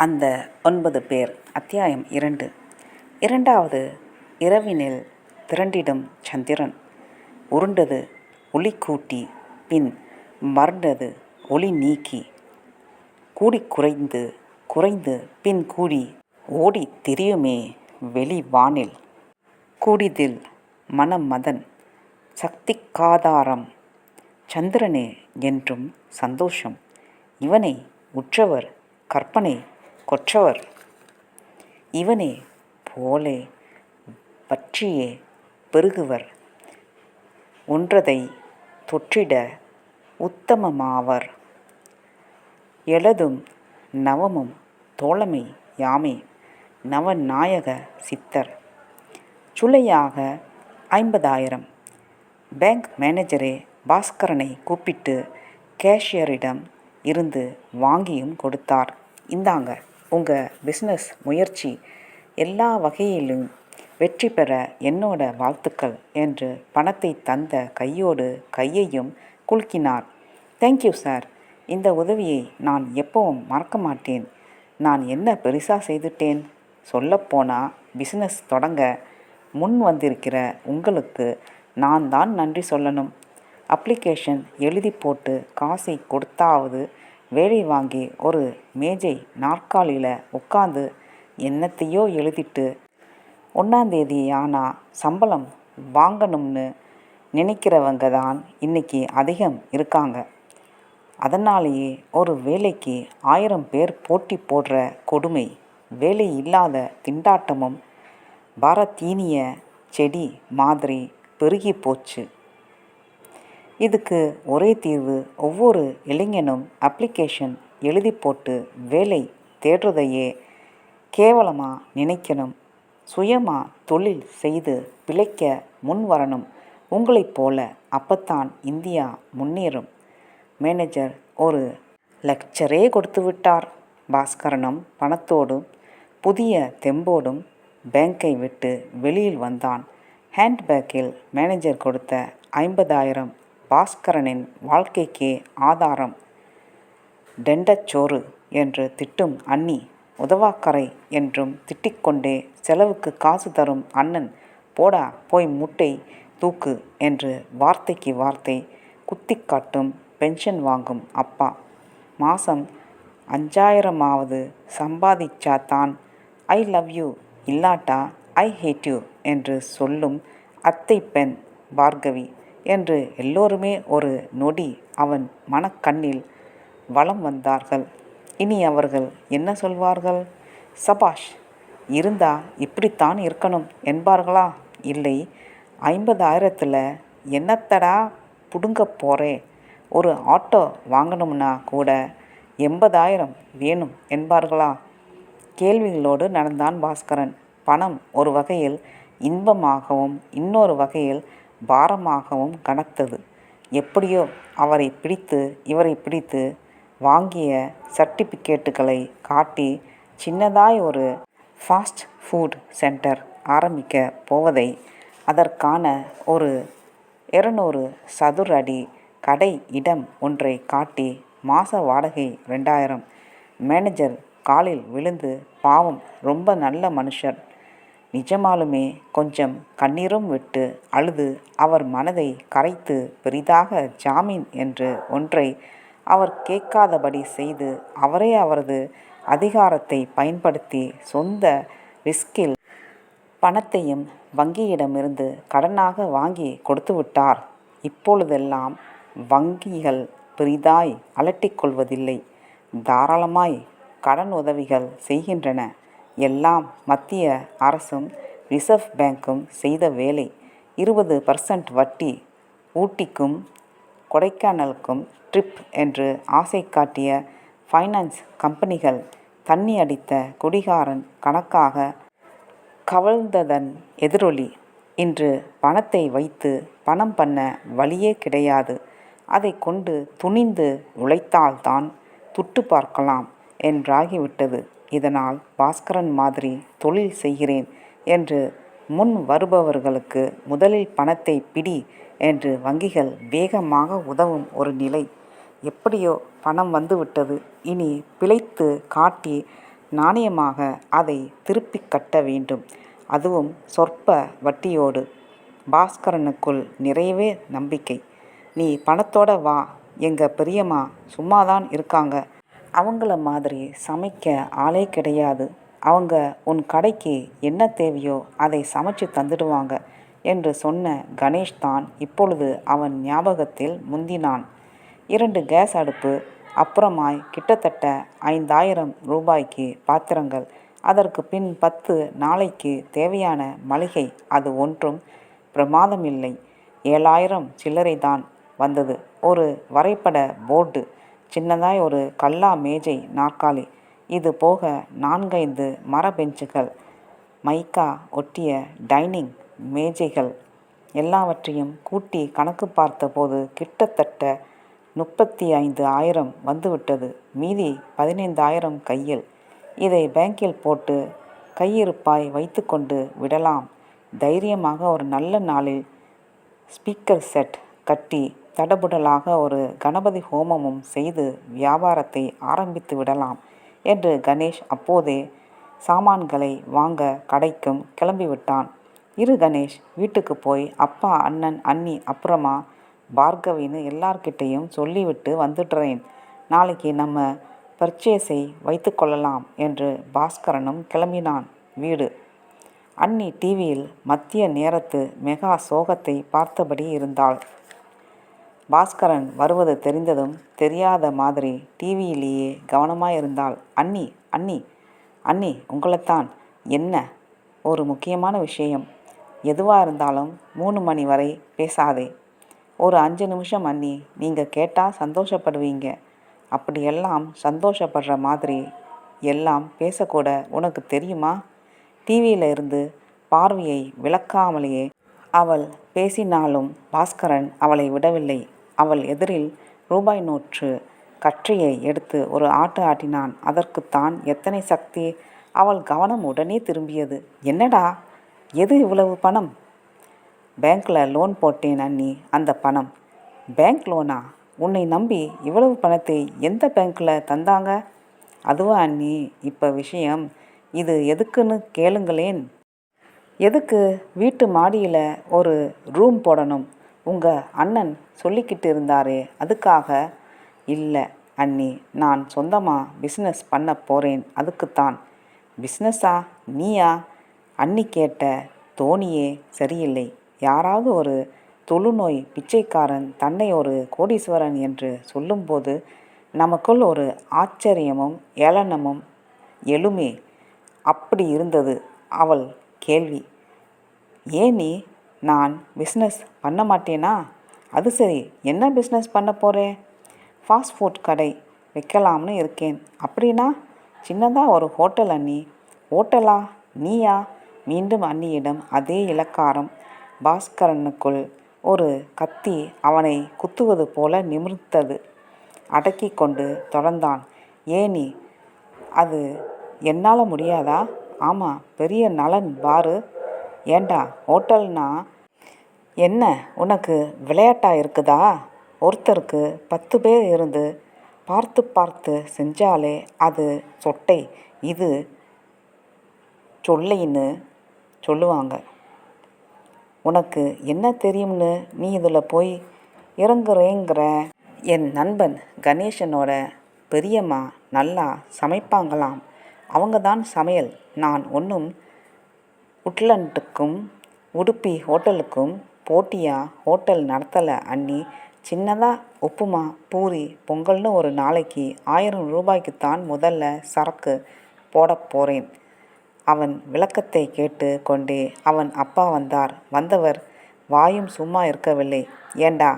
அந்த 9 பேர். அத்தியாயம் 2. இரண்டாவது இரவினில் திரண்டிடும் சந்திரன். உருண்டது ஒளி கூட்டி, பின் மறந்தது ஒளி நீக்கி. கூடி குறைந்து குறைந்து பின் கூடி ஓடி திரியுமே வெளி வானில். கூடிதில் மனமதன் சக்திக்காதாரம். சந்திரனே என்றும் சந்தோஷம். இவனை உற்றவர் கற்பனை கொற்றவர். இவனே போலே பற்றியே பெருகுவர். ஒன்றதை தொற்றிட உத்தமமாவர். எழதும் நவமும் தோழமை யாமே நவநாயக சித்தர். சுளையாக 50,000. பேங்க் மேனேஜரே பாஸ்கரனை கூப்பிட்டு கேஷியரிடம் இருந்து வாங்கியும் கொடுத்தார். இந்தாங்க, உங்கள் பிஸ்னஸ் முயற்சி எல்லா வகையிலும் வெற்றி பெற என்னோட வாழ்த்துக்கள் என்று பணத்தை தந்த கையோடு கையையும் குலுக்கினார். தேங்க்யூ சார், இந்த உதவியை நான் எப்பவும் மறக்க மாட்டேன். நான் என்ன பெருசாக செய்துட்டேன்? சொல்லப்போனால் பிஸ்னஸ் தொடங்க முன் வந்திருக்கிற உங்களுக்கு நான் தான் நன்றி சொல்லணும். அப்ளிகேஷன் எழுதி போட்டு காசை கொடுத்தாவது வேலை வாங்கி ஒரு மேஜை நாற்காலியில் உட்காந்து என்னத்தையோ எழுதிட்டு 1ஆம் தேதி ஆனால் சம்பளம் வாங்கணும்னு நினைக்கிறவங்க தான் இன்றைக்கி அதிகம் இருக்காங்க. அதனாலேயே ஒரு வேலைக்கு 1000 பேர் போட்டி போடுற கொடுமை, வேலை இல்லாத திண்டாட்டமும் பாரதீனிய செடி மாதிரி பெருகி போச்சு. இதுக்கு ஒரே தீர்வு, ஒவ்வொரு இளைஞனும் அப்ளிகேஷன் எழுதி போட்டு வேலை தேடுறதையே கேவலமாக நினைக்கணும். சுயமாக தொழில் செய்து பிழைக்க முன் வரணும். உங்களைப் போல. அப்பத்தான் இந்தியா முன்னேறும். மேனேஜர் ஒரு லெக்சரே கொடுத்து விட்டார். பாஸ்கரனும் பணத்தோடும் புதிய தெம்போடும் பேங்கை விட்டு வெளியில் வந்தான். ஹேண்ட்பேக்கில் மேனேஜர் கொடுத்த 50,000 பாஸ்கரனின் வாழ்க்கைக்கே ஆதாரம். டெண்டச்சோறு என்று திட்டும் அண்ணி, உதவாக்கரை என்றும் திட்டிக்கொண்டே செலவுக்கு காசு தரும் அண்ணன், போடா போய் முட்டை தூக்கு என்று வார்த்தைக்கு வார்த்தை குத்தி காட்டும் பென்ஷன் வாங்கும் அப்பா, மாதம் 5,000ஆவது சம்பாதிச்சாதான் ஐ லவ் யூ இல்லாட்டா ஐ ஹேட் யூ என்று சொல்லும் அத்தை பெண் பார்கவி என்று எல்லோருமே ஒரு நொடி அவன் மனக்கண்ணில் வலம் வந்தார்கள். இனி அவர்கள் என்ன சொல்வார்கள்? சபாஷ், இருந்தா இப்படித்தான் இருக்கணும் என்பார்களா? இல்லை, 50,000த்தில் என்னத்தடா புடுங்க போறே, ஒரு ஆட்டோ வாங்கணும்னா கூட 80,000 வேணும் என்பார்களா? கேள்விகளோடு நடந்தான் பாஸ்கரன். பணம் ஒரு வகையில் இன்பமாகவும் இன்னொரு வகையில் பாரமாகவும் கனத்தது. எப்படியோ அவரை பிடித்து இவரை பிடித்து வாங்கிய சர்டிஃபிகேட்டுகளை காட்டி சின்னதாய் ஒரு ஃபாஸ்ட் ஃபுட் சென்டர் ஆரம்பிக்க போவதை, அதற்கான ஒரு 200 சதுர அடி கடை இடம் ஒன்றை காட்டி மாத வாடகை 2,000. மேனேஜர் காலில் விழுந்து, பாவம் ரொம்ப நல்ல மனுஷர், நிஜமாலுமே கொஞ்சம் கண்ணீரும் விட்டு அழுது அவர் மனதை கரைத்து பெரிதாக ஜாமீன் என்று ஒன்றை அவர் கேட்காதபடி செய்து அவரே அவரது அதிகாரத்தை பயன்படுத்தி சொந்த ரிஸ்கில் பணத்தையும் வங்கியிடமிருந்து கடனாக வாங்கி கொடுத்துவிட்டார். இப்பொழுதெல்லாம் வங்கிகள் பெரிதாய் அலட்டிக்கொள்வதில்லை, தாராளமாய் கடன் உதவிகள் செய்கின்றன. எல்லாம் மத்திய அரசும் ரிசர்வ் பேங்க்கும் செய்த வேலை. 20% வட்டி. ஊட்டிக்கும் கொடைக்கானலுக்கும் ட்ரிப் என்று ஆசை காட்டிய ஃபைனான்ஸ் கம்பெனிகள் தண்ணி அடித்த குடிகாரன் கணக்காக கவழ்ந்ததன் எதிரொலி. இன்று பணத்தை வைத்து பணம் பண்ண வழியே கிடையாது. அதை கொண்டு துணிந்து உழைத்தால்தான் துட்டு பார்க்கலாம் என்றாகிவிட்டது. இதனால் பாஸ்கரன் மாதிரி தொழில் செய்கிறேன் என்று முன் வருபவர்களுக்கு முதலில் பணத்தை பிடி என்று வங்கிகள் வேகமாக உதவும் ஒரு நிலை. எப்படியோ பணம் வந்துவிட்டது. இனி பிழைத்து காட்டி நாணயமாக அதை திருப்பிக் கட்ட வேண்டும். அதுவும் சொற்ப வட்டியோடு. பாஸ்கரனுக்குள் நிறையவே நம்பிக்கை. நீ பணத்தோட வா. எங்க பெரியம்மா சும்மாதான் இருக்காங்க. அவங்கள மாதிரி சமைக்க ஆளே கிடையாது. அவங்க உன் கடைக்கு என்ன தேவையோ அதை சமைச்சு தந்துடுவாங்க என்று சொன்ன கணேஷ்தான் இப்பொழுது அவன் ஞாபகத்தில் முந்தினான். 2 கேஸ் அடுப்பு, அப்புறமாய் கிட்டத்தட்ட 5000 ரூபாய்க்கு பாத்திரங்கள், அதற்கு பின் 10 நாளைக்கு தேவையான மளிகை. அது ஒன்றும் பிரமாதமில்லை. 7000 சில்லறைதான் வந்தது. ஒரு வரைபட போர்டு, சின்னதாய் ஒரு கல்லா மேஜை நாற்காலி, இது போக 4-5 மர பெஞ்சுகள், மைக்கா ஒட்டிய டைனிங் மேஜைகள். எல்லாவற்றையும் கூட்டி கணக்கு பார்த்தபோது கிட்டத்தட்ட 35,000 வந்துவிட்டது. மீதி 15,000 கையில். இதை பேங்கில் போட்டு கையிருப்பாய் வைத்து கொண்டு விடலாம். தைரியமாக ஒரு நல்ல நாளில் ஸ்பீக்கர் செட் கட்டி தடபுடலாக ஒரு கணபதி ஹோமமும் செய்து வியாபாரத்தை ஆரம்பித்து விடலாம் என்று கணேஷ் அப்போதே சாமான்களை வாங்க கடைக்கும் கிளம்பிவிட்டான். இரு கணேஷ், வீட்டுக்கு போய் அப்பா, அண்ணன், அண்ணி, அப்புறமா பார்கவின்னு எல்லார்கிட்டையும் சொல்லிவிட்டு வந்துடுறேன். நாளைக்கு நம்ம பர்ச்சேஸை வைத்து கொள்ளலாம் என்று பாஸ்கரனும் கிளம்பினான் வீடு. அண்ணி டிவியில் மத்திய நேரத்து மெகா சோகத்தை பார்த்தபடி இருந்தாள். பாஸ்கரன் வருவது தெரிந்ததும் தெரியாத மாதிரி டிவியிலேயே கவனமாயிருந்தாள். அண்ணி அண்ணி அண்ணி உங்களைத்தான். என்ன? ஒரு முக்கியமான விஷயம். எதுவாக இருந்தாலும் 3 மணி வரை பேசாதே. ஒரு 5 நிமிஷம் அண்ணி. நீங்கள் கேட்டால் சந்தோஷப்படுவீங்க. அப்படியெல்லாம் சந்தோஷப்படுற மாதிரி எல்லாம் பேசக்கூட உனக்கு தெரியுமா? டிவியில் இருந்து பார்வையை விலக்காமலேயே அவள் பேசினாலும் பாஸ்கரன் அவளை விடவில்லை. அவள் எதிரில் ரூபாய் நோட்டு கற்றையை எடுத்து ஒரு ஆட்டு ஆட்டினான். அதற்குத்தான் எத்தனை சக்தி! அவள் கவனம் உடனே திரும்பியது. என்னடா, எது இவ்வளவு பணம்? பேங்க்ல லோன் போட்டேன் அண்ணி. அந்த பணம். பேங்க் லோனா? உன்னை நம்பி இவ்வளவு பணத்தை எந்த பேங்க்ல தந்தாங்க? அதுவா அண்ணி, இப்போ விஷயம். இது எதுக்குன்னு கேளுங்களேன். எதுக்கு? வீட்டு மாடியில் ஒரு ரூம் போடணும். உங்கள் அண்ணன் சொல்லிக்கிட்டு இருந்தாரே, அதுக்காக? இல்லை அண்ணி, நான் சொந்தமாக பிஸ்னஸ் பண்ண போகிறேன், அதுக்குத்தான். பிஸ்னஸா? நீயா? அண்ணி கேட்ட தோணியே சரியில்லை. யாராவது ஒரு தொழுநோய் பிச்சைக்காரன் தன்னை ஒரு கோடீஸ்வரன் என்று சொல்லும்போது நமக்குள் ஒரு ஆச்சரியமும் ஏளனமும் எழுமே. அப்படி இருந்தது அவள் கேள்வி. ஏன் நீ? நான் பிஸ்னஸ் பண்ண மாட்டேனா? அது சரி, என்ன பிஸ்னஸ் பண்ண போகிறேன்? ஃபாஸ்ட் ஃபுட் கடை வைக்கலாம்னு இருக்கேன். அப்படின்னா? சின்னதாக ஒரு ஹோட்டல் அண்ணி. ஹோட்டலா? நீயா? மீண்டும் அண்ணியிடம் அதே இலக்காரம். பாஸ்கரனுக்குள் ஒரு கத்தி அவனை குத்துவது போல நிமிர்த்தது. அடக்கி கொண்டு தொடர்ந்தான். ஏனி, அது என்னால் முடியாதா? ஆமாம், பெரிய நலன் பாரு. ஏண்டா, ஹோட்டல்னா என்ன உனக்கு விளையாட்டா இருக்குதா? ஒருத்தருக்கு 10 பேர் இருந்து பார்த்து பார்த்து செஞ்சாலே அது சொட்டை. இது சொல்லைன்னு சொல்லுவாங்க. உனக்கு என்ன தெரியும்னு நீ இதில் போய் இறங்குறேங்கிற? என் நண்பன் கணேசனோட பெரியம்மா நல்லா சமைப்பாங்களாம். அவங்க தான் சமையல். நான் ஒன்றும் உட்லண்டுக்கும் உடுப்பி ஹோட்டலுக்கும் போட்டியாக ஹோட்டல் நடத்தலை அண்ணி. சின்னதாக உப்புமா, பூரி, பொங்கல்னு ஒரு நாளைக்கு 1000 ரூபாய்க்குத்தான் முதல்ல சரக்கு போட போகிறேன். அவன் விளக்கத்தை கேட்டு கொண்டே அவன் அப்பா வந்தார். வந்தவர் வாயும் சும்மா இருக்கவில்லை. ஏண்டா,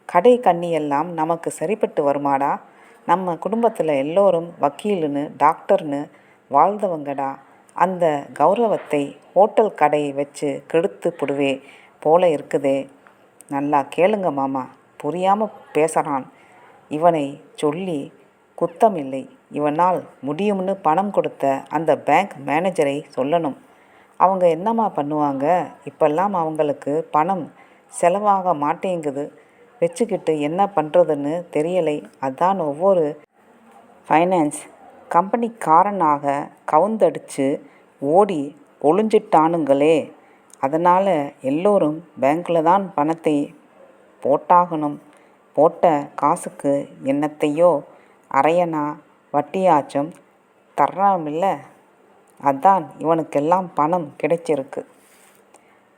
கடை கண்ணியெல்லாம் நமக்கு சரிப்பட்டு வருமாடா? நம்ம குடும்பத்தில் எல்லோரும் வக்கீலுன்னு டாக்டர்னு வாழ்ந்தவங்கடா. அந்த கௌரவத்தை ஹோட்டல் கடையை வச்சு கெடுத்து புடுவே போல இருக்குதே. நல்லா கேளுங்க மாமா, புரியாமல் பேசுகிறான். இவனை சொல்லி குத்தமில்லை. இவனால் முடியும்னு பணம் கொடுத்த அந்த பேங்க் மேனேஜரை சொல்லணும். அவங்க என்னம்மா பண்ணுவாங்க? இப்பெல்லாம் அவங்களுக்கு பணம் செலவாக மாட்டேங்குது. வச்சுக்கிட்டு என்ன பண்ணுறதுன்னு தெரியலை. அதான் ஒவ்வொரு ஃபைனான்ஸ் கம்பெனிக்காரனாக கவுந்தடிச்சு ஓடி ஒளிஞ்சிட்டானுங்களே. அதனால் எல்லோரும் பேங்க்கில் தான் பணத்தை போட்டாகணும். போட்ட காசுக்கு என்னத்தையோ அரையனா வட்டியாச்சும் தர்றாமில்ல. அதான் இவனுக்கெல்லாம் பணம் கிடைச்சிருக்கு.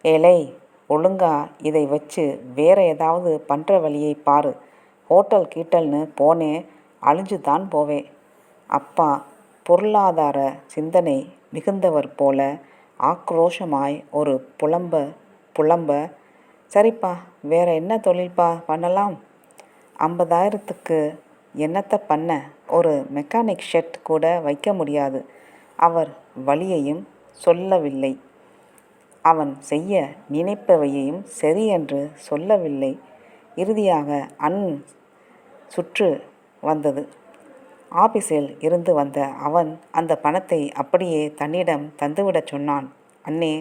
ஏலே, ஒழுங்கா இதை வச்சு வேற ஏதாவது பண்ணுற வழியை பாரு. ஹோட்டல் கீட்டல்னு போனே அழிஞ்சு தான் போவேன். அப்பா பொருளாதார சிந்தனை மிகுந்தவர் போல ஆக்ரோஷமாய் ஒரு புலம்ப, சரிப்பா, வேற என்ன தொழில்ப்பா பண்ணலாம்? 50,000த்துக்கு என்னத்த பண்ண? ஒரு மெக்கானிக் ஷெட் கூட வைக்க முடியாது. அவர் வழியையும் சொல்லவில்லை. அவன் செய்ய நினைப்பவையையும் சரியென்று சொல்லவில்லை. இறுதியாக சுற்று வந்தது. ஆபீஸில் இருந்து வந்த அவன் அந்த பணத்தை அப்படியே தன்னிடம் தந்துவிடச் சொன்னான். அண்ணே,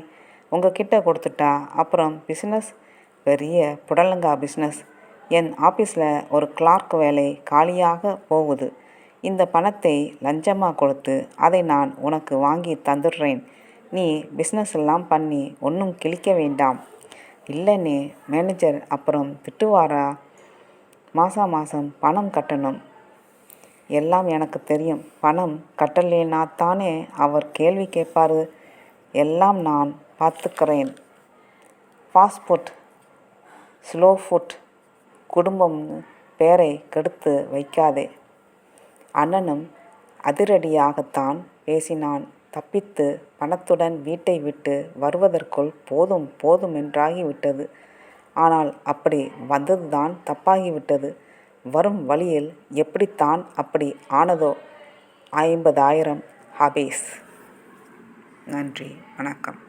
உங்ககிட்ட கொடுத்துட்டா அப்புறம் பிஸ்னஸ் பெரிய புடலங்கா பிஸ்னஸ். என் ஆபீஸில் ஒரு கிளார்க் வேலை காலியாக போகுது. இந்த பணத்தை லஞ்சமாக கொடுத்து அதை நான் உனக்கு வாங்கி தந்துடுறேன். நீ பிஸ்னஸ் எல்லாம் பண்ணி ஒன்றும் கிழிக்க வேண்டாம். இல்லைன்னே மேனேஜர் அப்புறம் திட்டுவாரா? மாதம் பணம் கட்டணும். எல்லாம் எனக்கு தெரியும். பணம் கட்டலேனாத்தானே அவர் கேள்வி கேட்பாரு. எல்லாம் நான் பார்த்துக்கிறேன். ஃபாஸ்ட் ஃபுட், ஸ்லோ ஃபுட் குடும்பம்னு பேரை கெடுத்து வைக்காதே. அண்ணனும் அதிரடியாகத்தான் பேசினான். தப்பித்து பணத்துடன் வீட்டை விட்டு வருவதற்குள் போதுமென்றாகிவிட்டது. ஆனால் அப்படி வந்ததுதான் தப்பாகிவிட்டது. வரும் வழியில் எப்படித்தான் அப்படி ஆனதோ? 50,000 ஹபீஸ். நன்றி, வணக்கம்.